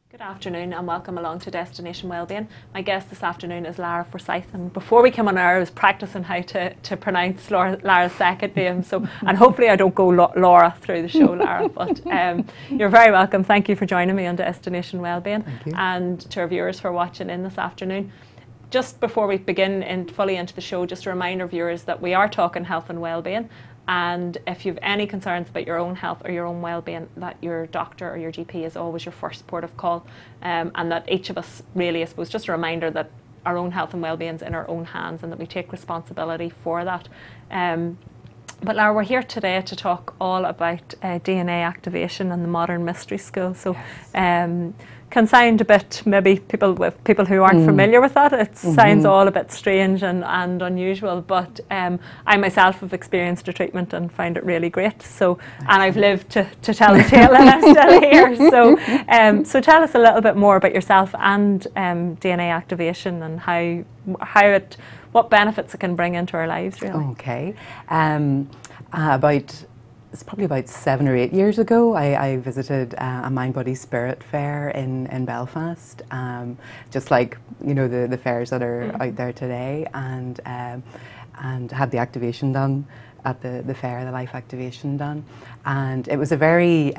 Good afternoon and welcome along to Destination Wellbeing. My guest this afternoon is Lara Forsythe, and before we came on air I was practicing how to pronounce Lara's second name, and hopefully I don't go Laura through the show, Lara, but you're very welcome. Thank you for joining me on Destination Wellbeing, and to our viewers for watching in this afternoon. Just before we begin fully into the show, just a reminder, viewers, that we are talking health and wellbeing. And if you have any concerns about your own health or your own well-being, that your doctor or your GP is always your first port of call, and that each of us really, I suppose, just a reminder that our own health and well-being is in our own hands and that we take responsibility for that. But Lara, we're here today to talk all about DNA activation and the modern mystery school. So can sound a bit, maybe people who aren't familiar with that, it sounds all a bit strange and unusual, but I myself have experienced a treatment and found it really great. So, and I've lived to tell the tale, and I'm still here. So, so tell us a little bit more about yourself and DNA activation and what benefits it can bring into our lives, really. Okay. It's probably about 7 or 8 years ago, I visited a Mind Body Spirit fair in Belfast, just like, you know, the fairs that are out there today, and had the activation done at the fair, the life activation done, and it was a very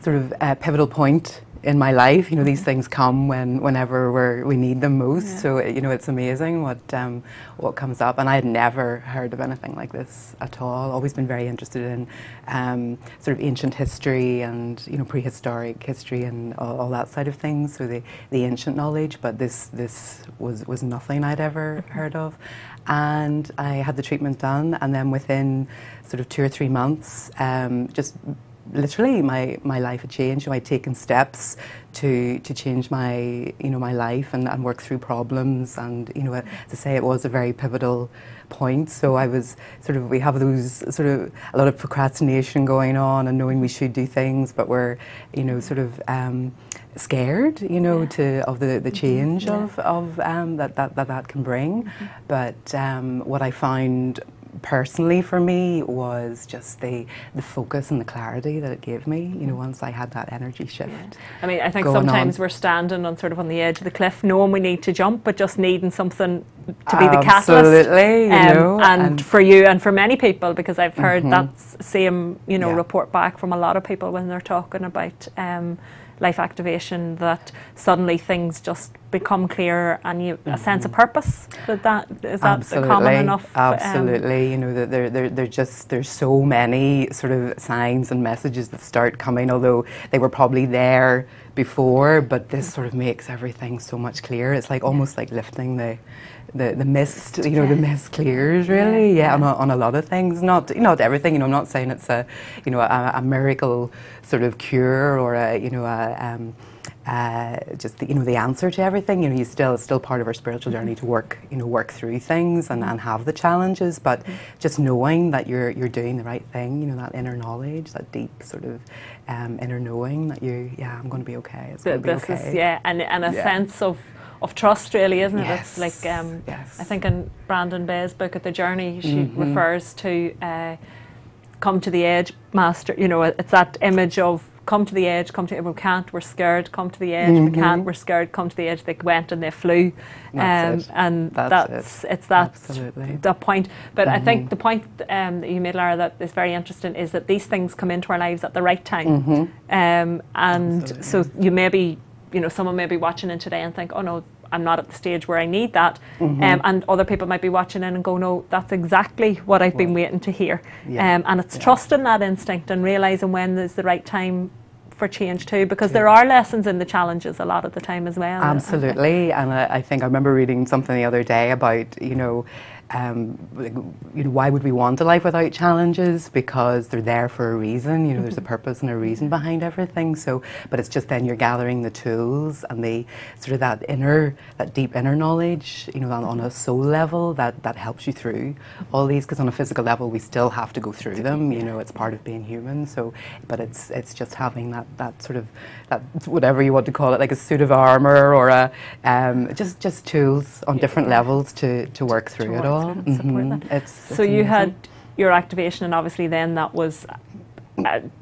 sort of pivotal point in my life. You know, these things come whenever we need them most. Yeah. So, you know, it's amazing what comes up. And I had never heard of anything like this at all. Always been very interested in sort of ancient history and, you know, prehistoric history and all that side of things. So the ancient knowledge, but this was nothing I'd ever heard of. And I had the treatment done, and then within sort of 2 or 3 months, just literally my life had changed. I'd taken steps to change my life and work through problems, and, you know, as I say, it was a very pivotal point. So I was we have those sort of a lot of procrastination going on and knowing we should do things, but we're, you know, sort of scared, you know, of the change of that can bring. But what I found personally for me was just the focus and the clarity that it gave me, you know, once I had that energy shift. Yeah. I mean, I think sometimes we're standing on on the edge of the cliff, knowing we need to jump, but just needing something to be the catalyst. Absolutely, you know, and for you and for many people, because I've heard that same, you know, report back from a lot of people when they're talking about life activation, that suddenly things just become clearer and you a sense of purpose. Is that common enough? Absolutely. You know, there's so many sort of signs and messages that start coming, although they were probably there before, but this sort of makes everything so much clearer. It's like almost like lifting the mist, you know, the mist clears really, on a lot of things. Not everything, you know, I'm not saying it's a miracle sort of cure or just the answer to everything. You know, it's still part of our spiritual journey to work through things and have the challenges, but just knowing that you're doing the right thing, you know, that inner knowledge, that deep sort of inner knowing that I'm going to be okay. It's going to be okay. And a sense of trust, really, isn't it? It's like I think in Brandon Bay's book, At the Journey, she refers to come to the edge, master. You know, it's that image of come to the edge, we can't, we're scared, come to the edge, we can't, we're scared, come to the edge. They went and they flew, and it's that point. But I think the point that you made, Lara, that is very interesting, is that these things come into our lives at the right time, and so you may be, you know, someone may be watching in today and think, oh no, I'm not at the stage where I need that, and other people might be watching in and go, no, that's exactly what I've been waiting to hear. And it's trusting that instinct and realising when is the right time for change too, because there are lessons in the challenges a lot of the time as well. Absolutely. And I think I remember reading something the other day about, you know, why would we want a life without challenges? Because they're there for a reason. You know, there's a purpose and a reason behind everything. So, but it's just then you're gathering the tools and the sort of that deep inner knowledge, you know, on a soul level that helps you through all these. Because on a physical level, we still have to go through them. You know, it's part of being human. So, but it's just having that sort of that, whatever you want to call it, like a suit of armor or a just tools on different levels to work through it all. So you had your activation, and obviously then that was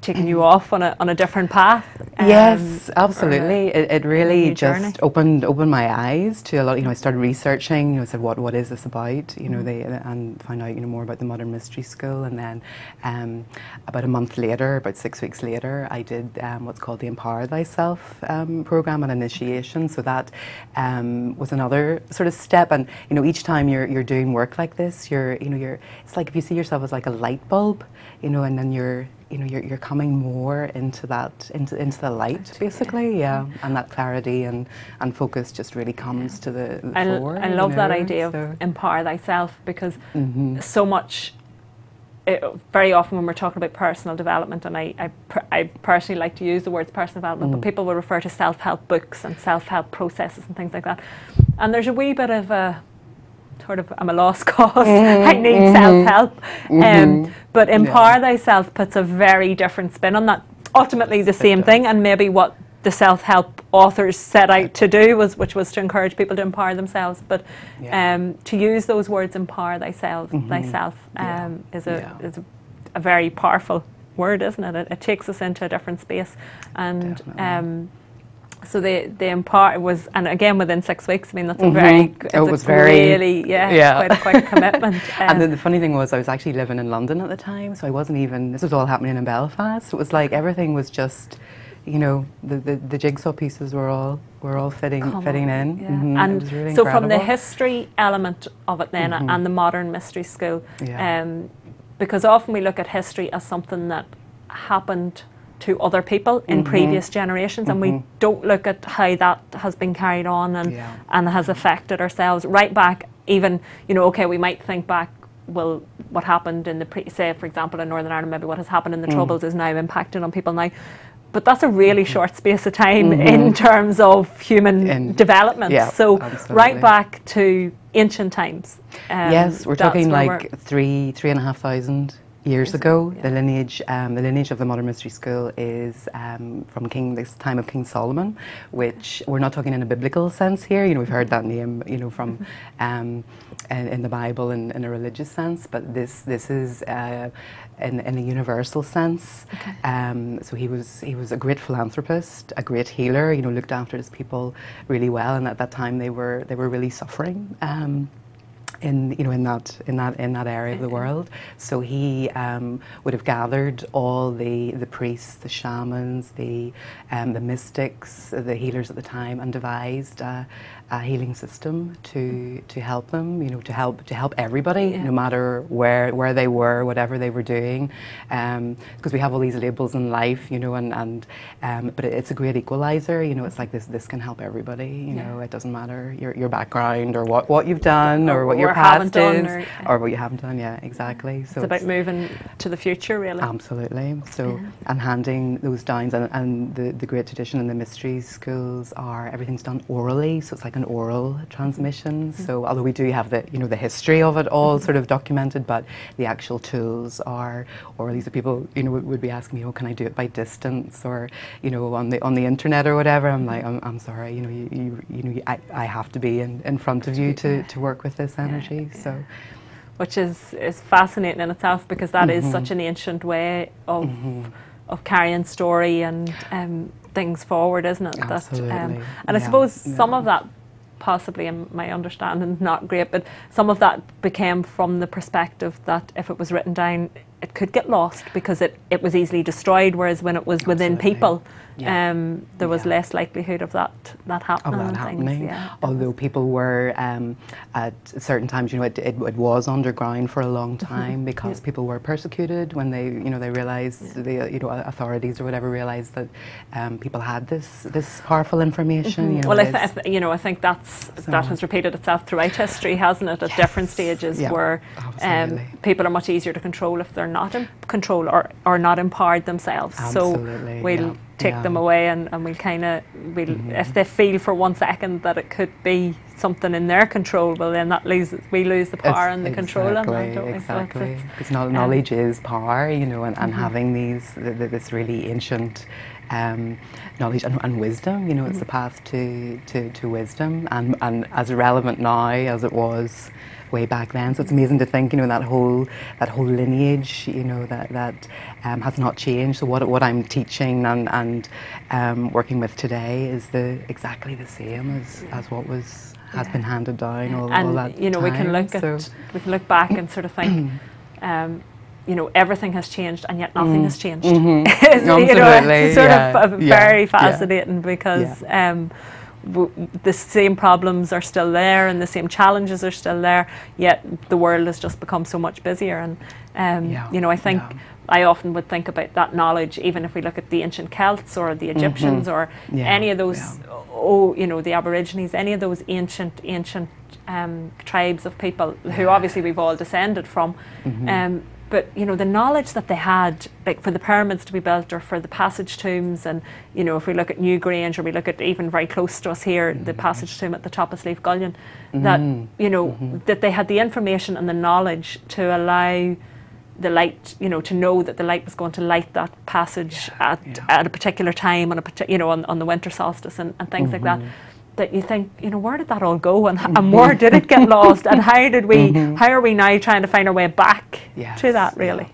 taken you off on a different path. Yes, absolutely. It really journey. just opened my eyes to a lot. I started researching. I said, what is this about? And found out more about the Modern Mystery School. And then about a month later, about 6 weeks later, I did what's called the Empower Thyself program and initiation. So that was another sort of step. And each time you're doing work like this, it's like if you see yourself as like a light bulb, and then you're coming more into the light, basically, and that clarity and focus just really comes to the fore. I love that idea of empower thyself, because so much, very often when we're talking about personal development, and I personally like to use the words personal development, but people will refer to self-help books and self-help processes and things like that, and there's a wee bit of a sort of, I'm a lost cause, I need self-help. But empower thyself puts a very different spin on that. Ultimately the same thing, and maybe what the self-help authors set out to do which was to encourage people to empower themselves. But to use those words, empower thyself, is a very powerful word, isn't it? It takes us into a different space. And so the empower was, and again within 6 weeks. I mean, that's a very, really quite a quick commitment. And then the funny thing was, I was actually living in London at the time, so I wasn't even. This was all happening in Belfast. It was like everything was just, the jigsaw pieces were all fitting in. Yeah. And really so incredible. from the history element of it then, and the Modern Mystery School, because often we look at history as something that happened to other people in previous generations, and we don't look at how that has been carried on and has affected ourselves right back. Even okay, we might think back, well, what happened in say for example in Northern Ireland, maybe what has happened in the Troubles is now impacting on people now, but that's a really short space of time in terms of human development. So absolutely. Right back to ancient times. Yes, we're talking like 3,500 years ago. The lineage of the Modern Mystery School is from this time of King Solomon, which we're not talking in a biblical sense here. We've heard that name, from in the Bible in a religious sense, but this is in a universal sense. So he was a great philanthropist, a great healer. Looked after his people really well, and at that time they were really suffering. In that area of the world, so he would have gathered all the priests, the shamans, the mystics, the healers at the time, and devised a healing system to help them, to help everybody, no matter where they were, whatever they were doing, because we have all these labels in life, but it's a great equalizer. It's like this can help everybody. It doesn't matter your background or what you've done or what your past is or what you haven't done. Yeah, exactly. So it's about moving to the future, really. Absolutely. So and handing those down, and the great tradition in the mystery schools are everything's done orally, so it's like an oral transmission. So although we do have the history of it all sort of documented, but the actual tools are orally. So people would be asking me, can I do it by distance or on the internet or whatever? I'm like, I'm sorry, I have to be in front of you to work with this energy. So, which is fascinating in itself, because that is such an ancient way of carrying story and things forward, isn't it? Absolutely. And I suppose some of that, possibly in my understanding, not great, but some of that became from the perspective that if it was written down, it could get lost because it was easily destroyed, whereas when it was within people, there was less likelihood of that happening. Although people were at certain times, it was underground for a long time because people were persecuted when they realised the authorities or whatever realised that people had this powerful information. Well, I think that has repeated itself throughout history, hasn't it? At different stages where people are much easier to control if they're not in control or not empowered themselves. Absolutely, so we'll take them away and we'll if they feel for 1 second that it could be something in their control, well then we lose the power and the control on that, don't we? Exactly, because knowledge is power, you know, and having this really ancient knowledge and wisdom, you know, it's the path to wisdom, and as relevant now as it was way back then. So it's amazing to think, you know, that whole lineage, you know, that has not changed. So what I'm teaching and working with today is exactly the same as what has been handed down all that you know, time. We can look back and sort of think, you know, everything has changed and yet nothing has changed. You know, it's sort of very fascinating because the same problems are still there and the same challenges are still there, yet the world has just become so much busier. And you know, I think I often would think about that knowledge, even if we look at the ancient Celts or the Egyptians or any of those, you know, the Aborigines, any of those ancient tribes of people who obviously we've all descended from. But you know, the knowledge that they had, like for the pyramids to be built or for the passage tombs, and you know, if we look at Newgrange or we look at even very close to us here, the passage tomb at the top of Slieve Gullion, that you know, that they had the information and the knowledge to allow the light, you know, to know that the light was going to light that passage at a particular time you know, on the winter solstice and things like that. That you think, you know, where did that all go, and where did it get lost, and how are we now trying to find our way back to that, really?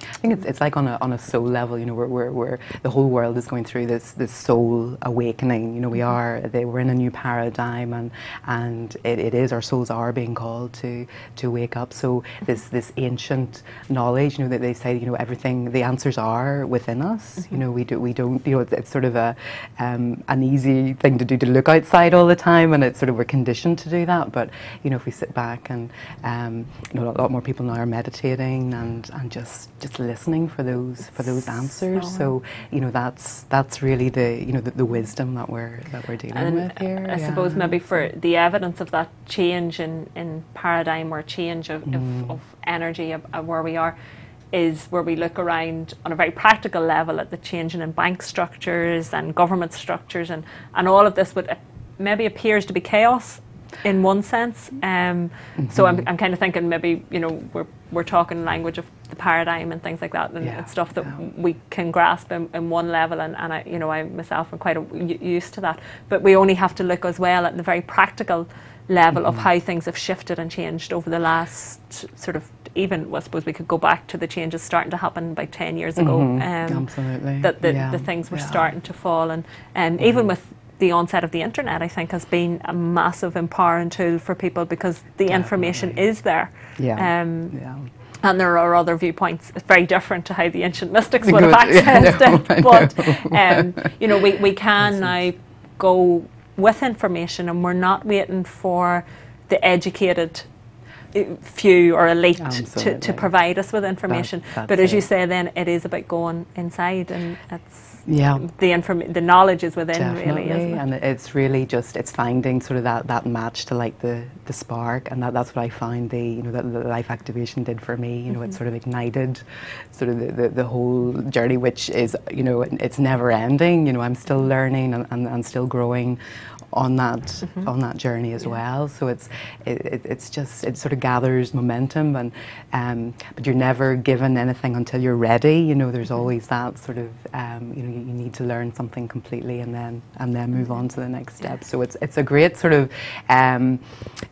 I think it's like on a soul level, you know, we're the whole world is going through this soul awakening. You know, we're in a new paradigm, and it is, our souls are being called to wake up. So this ancient knowledge, you know, that they say, you know, everything, the answers are within us. You know, we don't, you know, it's sort of an easy thing to do, to look outside all the time, and it's sort of, we're conditioned to do that. But you know, if we sit back and you know, a lot more people now are meditating and just listening for those answers. So you know, that's really the wisdom that we're dealing with here. I suppose maybe for the evidence of that change in paradigm, or change of energy of where we are, is where we look around on a very practical level at the changing in bank structures and government structures, and all of this would maybe appears to be chaos in one sense. So I'm kind of thinking maybe, you know, we're talking language of the paradigm and things like that, and it's stuff that we can grasp in one level, and I, you know, I myself am quite used to that. But we only have to look as well at the very practical level of how things have shifted and changed over the last sort of, even I suppose we could go back to the changes starting to happen about 10 years ago. Absolutely. That the things were starting to fall, and even with the onset of the internet, I think, has been a massive empowering tool for people, because the information is there. And there are other viewpoints. It's very different to how the ancient mystics would have accessed it. But you know, we can now go with information, and we're not waiting for the educated few or elite to provide us with information. But as you say, then it is about going inside, and it's the knowledge is within, really, isn't it? And it's really just, it's finding sort of that match to like the spark, and that's what I find the life activation did for me. You know, it sort of ignited sort of the whole journey, which is, you know, it's never ending. You know, I'm still learning and still growing on that journey as well. So it's just, it sort of gathers momentum, and but you're never given anything until you're ready. You know, there's always that sort of you know, you need to learn something completely and then move on to the next step. So it's a great sort of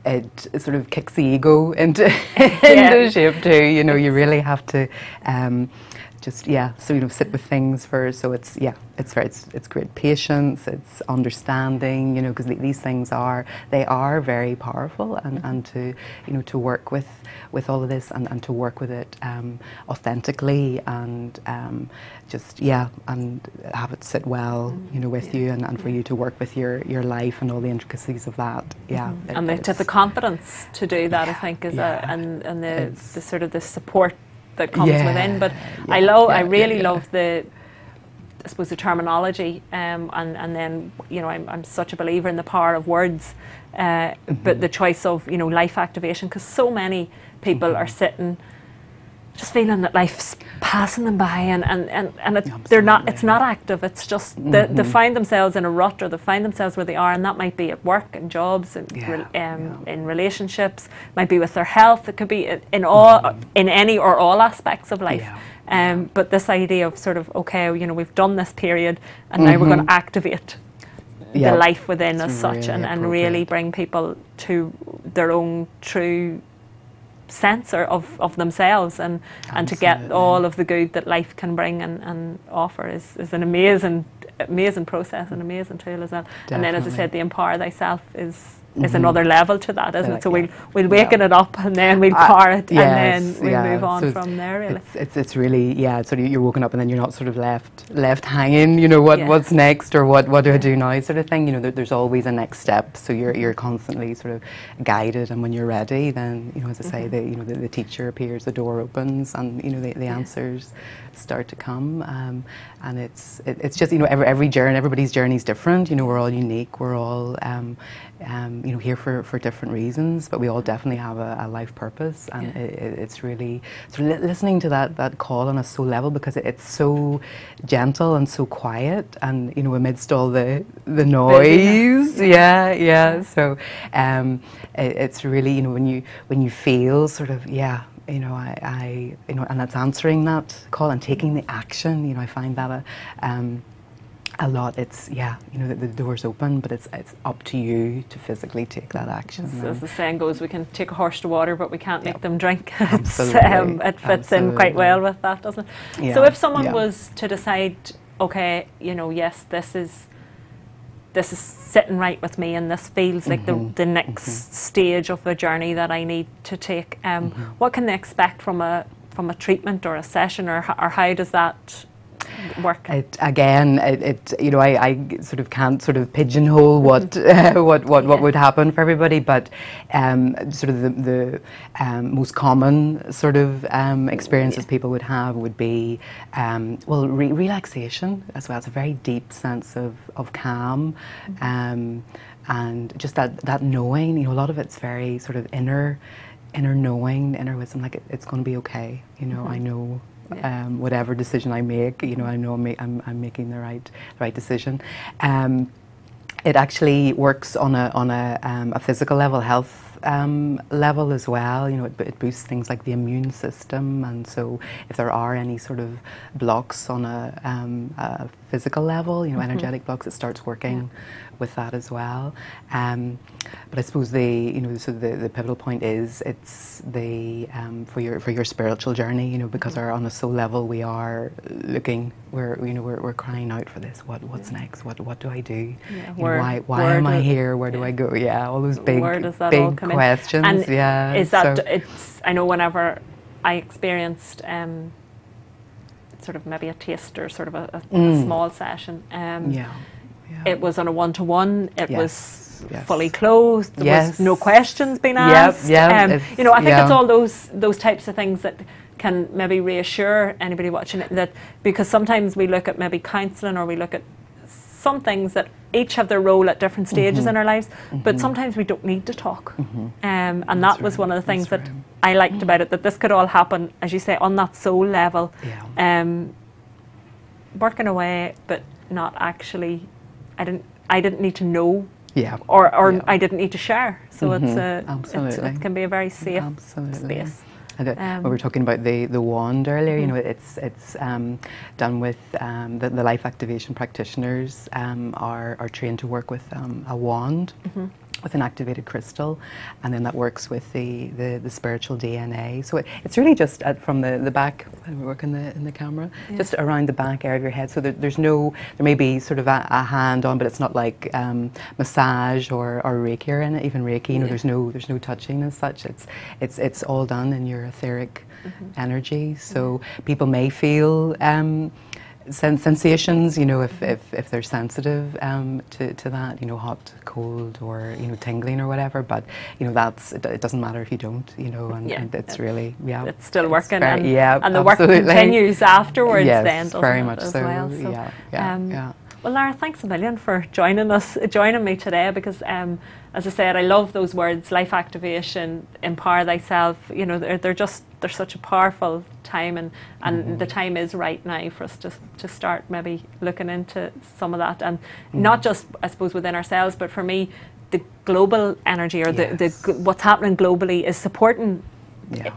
it sort of kicks the ego into shape too. You know, you really have to just so, you know, sit with things first. So it's great patience, it's understanding, you know, because these things are very powerful, and to, you know, to work with all of this and to work with it authentically, and and have it sit well, you know, with you, and for you to work with your life and all the intricacies of that. And to have the confidence to do that, I think, is and the sort of the support that comes within. But I really love the, I suppose, the terminology, and then, you know, I'm such a believer in the power of words, but the choice of, you know, life activation, because so many people are sitting just feeling that life's passing them by, and it's not active. It's just they find themselves in a rut, or they find themselves where they are, and that might be at work and jobs and in relationships, might be with their health. It could be in any or all aspects of life. But this idea of sort of, okay, you know, we've done this period, and now we're going to activate the life within as such, and really bring people to their own true sense of themselves, and to get all of the good that life can bring and offer is an amazing process, an amazing tool as well. Definitely. And then, as I said, the empower thyself is another level to that, isn't it? So we'll waken it up, and then we'll power it, and then we'll move on from there. Really, it's really sort of, you're woken up, and then you're not sort of left hanging. You know, what's next, or what do I do now, sort of thing. You know, there's always a next step. So you're constantly sort of guided, and when you're ready, then, you know, as I say, the teacher appears, the door opens, and, you know, the answers start to come. And it's just, you know, every journey, everybody's journey is different. You know, we're all unique. We're all you know, here for different reasons, but we all definitely have a life purpose, and it's really sort of listening to that call on a soul level, because it's so gentle and so quiet, and, you know, amidst all the noise. So it's really, you know, when you feel sort of you know, I you know, and that's answering that call and taking the action. You know, I find that a lot. It's you know, the door's open, but it's up to you to physically take that action. As the saying goes, we can take a horse to water, but we can't make them drink. Absolutely. It fits in quite well with that, doesn't it? So if someone was to decide, okay, you know, yes, this is sitting right with me, and this feels like the next stage of the journey that I need to take, what can they expect from a treatment or a session, or how does that work? You know, I sort of can't sort of pigeonhole what would happen for everybody, but sort of the most common sort of experiences people would have would be relaxation as well. It's a very deep sense of calm, and just that knowing. You know, a lot of it's very sort of inner knowing, inner wisdom. Like it's going to be okay. You know, I know. Whatever decision I make, you know, I know I'm making the right decision. It actually works on a physical level, health level as well. You know, it boosts things like the immune system, and so if there are any sort of blocks on a physical level, you know, energetic blocks, it starts working with that as well. But I suppose the pivotal point is it's for your spiritual journey, you know, because on a soul level we are looking, we're crying out for this. What's next? What do I do? Yeah. Why am I here? Where do I go? Yeah, all those big questions. And is that I know whenever I experienced sort of maybe a taste or sort of a small session. It was on a one-to-one. It was fully clothed. There was no questions being asked. You know, I think it's all those types of things that can maybe reassure anybody watching it, that because sometimes we look at maybe counselling, or we look at some things that each have their role at different stages in our lives, but sometimes we don't need to talk. And that was one of the things that I liked about it, that this could all happen, as you say, on that soul level, working away, but not actually. I didn't need to know, or I didn't need to share. So it can be a very safe space. And we were talking about the wand earlier. You know, it's done with the life activation practitioners are trained to work with a wand. With an activated crystal, and then that works with the spiritual DNA. So it's really just from the back. We work in the camera, just around the back area of your head. So there may be sort of a hand on, but it's not like massage or Reiki or even Reiki. You know, there's no touching as such. It's all done in your etheric energy. So people may feel sensations, you know, if they're sensitive to that, you know, hot, cold, or, you know, tingling or whatever. But, you know, it doesn't matter if you don't, you know, and it's really, it's still working, and the work continues afterwards. Then, doesn't very it, much as so. well? So, Well, Lara, thanks a million for joining me today, because as I said, I love those words, life activation, empower thyself. You know, they're such a powerful time, and the time is right now for us to start maybe looking into some of that, and not just, I suppose, within ourselves, but for me, the global energy, or the what's happening globally is supporting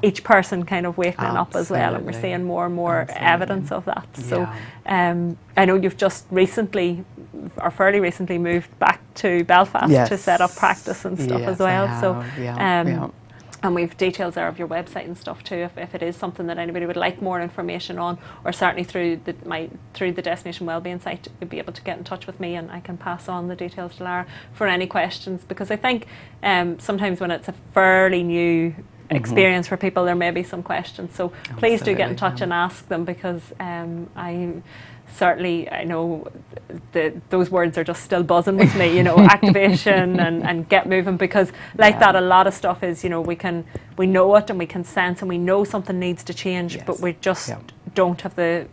each person kind of waking up as well, and we're seeing more and more evidence of that. So I know you've just recently, or fairly recently, moved back to Belfast to set up practice and stuff as well. And we've details there of your website and stuff too, if it is something that anybody would like more information on, or certainly through the Destination Wellbeing site, you'd be able to get in touch with me, and I can pass on the details to Lara for any questions, because I think sometimes when it's a fairly new experience for people, there may be some questions. So please do get in touch and ask them, because I know those words are just still buzzing with me, you know, activation and get moving, because that, a lot of stuff is, you know, we know it and we can sense and we know something needs to change, but we just don't have the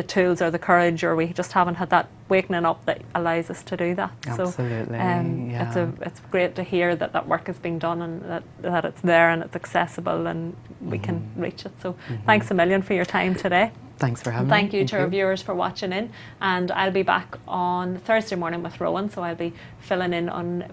tools or the courage, or we just haven't had that wakening up that allows us to do that. Absolutely. So it's great to hear that work is being done, and that it's there and it's accessible and we can reach it. So thanks a million for your time today. Thanks for having me. Thank you to our viewers for watching in, and I'll be back on Thursday morning with Rowan, so I'll be filling in on,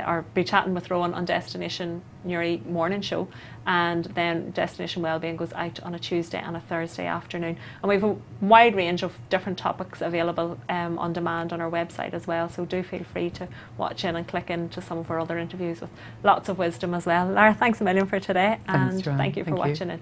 or be chatting with Rowan on Destination Newry morning show, and then Destination Wellbeing goes out on a Tuesday and a Thursday afternoon, and we have a wide range of different topics available on demand on our website as well, so do feel free to watch in and click into some of our other interviews with lots of wisdom as well. Lara, thanks a million for today, and thank you for watching in.